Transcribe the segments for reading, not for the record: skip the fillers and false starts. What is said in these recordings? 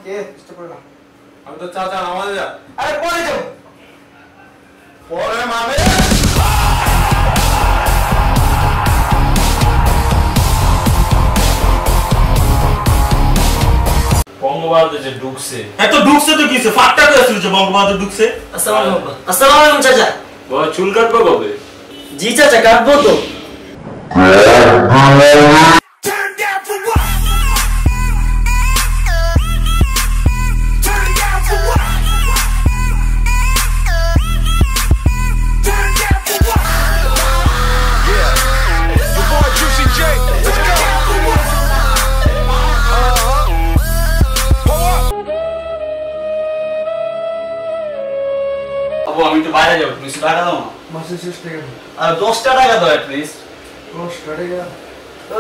কে চেষ্টা করে না। আমি তো চাচা আমাদের যা। আরে পরে যাও। পরে মামে বঙ্গবন্ধু যে ঢুকছে এত ঢুকছে তো কিছে ফাটটা করে আসছে বঙ্গবন্ধু ঢুকছে। আসসালামু আলাইকুম চাচা। বয় চুল কাটবো কবে? জি চাচা কাটবো তো। আমি তো বাইরে যাবো, তুমি টাকা দাও না। মাসে শেষ টাকা আর 10টা টাকা দাও at least। 10 টাকা তো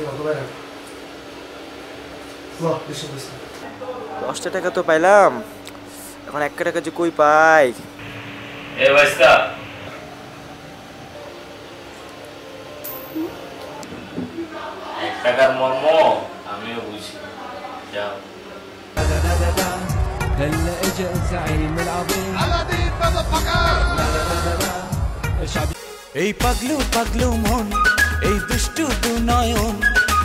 কত বাইরে বাহ বেশি বেশি 10 টাকা তো পাইলাম, এখন 1 টাকা যে কই পাই? এ ভাইস্তা, এক টাকার মর্ম আমিও বুঝি। যাও। هلا اجا الزعيم العظيم এই পাগলু পাগলু মন, এই দুষ্টু দু নয়ন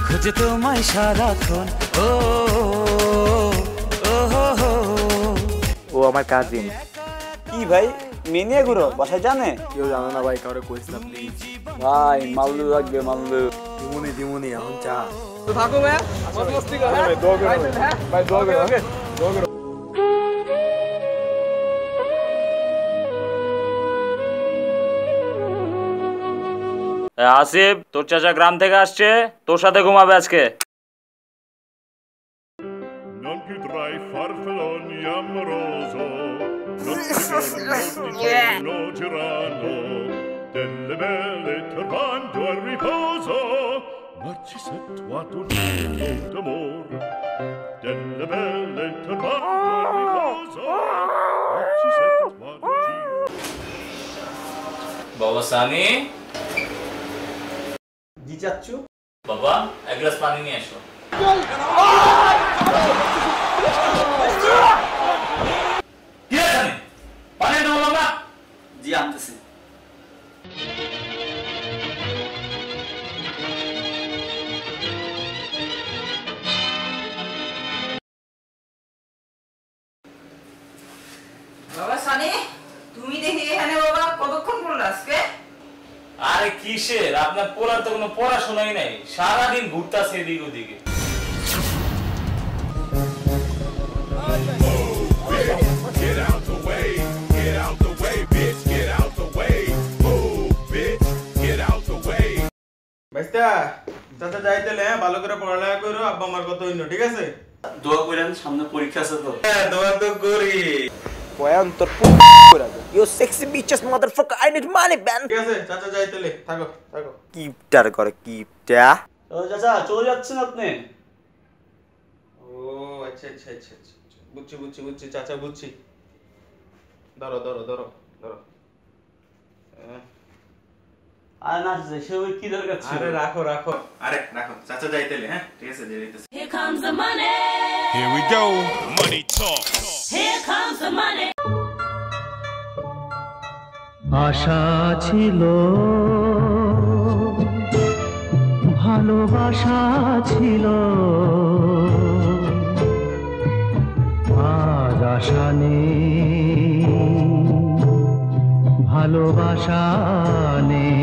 খুঁজে তোমায় সারাক্ষণ। ও ও আমার কাজিন। কি ভাই মেনিয়া গুরো বাসায় জানে? কেউ জানো না ভাই, কাউরে কইস না প্লিজ ভাই মাল্লু লাগবে মাল্লু। দিমুনি এখন চা। তো থাকো ভাই, মস্তি করো ভাই, দোয়া করো ভাই, দোয়া করো দোয়া করো। আসিফ, তোর চাচা গ্রাম থেকে আসছে, তোর সাথে ঘুমাবে আজকে। Non più tra i farfalloni amoroso, non girano, delle belle turbando al riposo, Narcisetto ad un nido d'amor, delle belle turbando al riposo, Narcisetto ad un giro. বাবা সানি, জি চাচ্চু। বাবা এক গ্লাস পানি নিয়ে এসো। কি আছে? পানি দাও বাবা। জি আনতেছি। বাবা সানি, তুমি দেখি এখানে বাবা কতক্ষণ পড়লো আজকে? আরে কিসের, আপনার পড়ার তো কোনো পড়াশোনাই নাই, সারাদিন ঘুরতাছে এদিক ওদিকে। Get out the way, get out the way, bitch, get out the way, move, bitch, get out the way. ভাইস্তা চাচা যাইতেলে ভালো করে পড়ালেখা করো, আব্বা আমার কথা হইনো, ঠিক আছে? দোয়া করেন, সামনে পরীক্ষা আছে তো। হ্যাঁ দোয়া তো করি। পয়ান তোর করে দে। You sexy bitches motherfucker, I need money man. ঠিক আছে চাচা যাইতেলে থাকো থাকো। কিপটার করে কিপটা। ও চাচা চলে যাচ্ছেন আপনি? ও আচ্ছা আচ্ছা আচ্ছা আচ্ছা, বুঝছি বুঝছি বুঝছি চাচা বুঝছি। ধরো ধরো ধরো ধরো। আর না চাচা সে ওই কি দরকার ছিল? আরে রাখো রাখো, আরে রাখো চাচা যাইতেলে। হ্যাঁ ঠিক আছে, দিয়ে দিতেছি। Here comes the money. Here we go, money talk. Here comes the money. আশা ছিল, ভালোবাসা ছিল, আজ আশা নেই, ভালোবাসা নেই।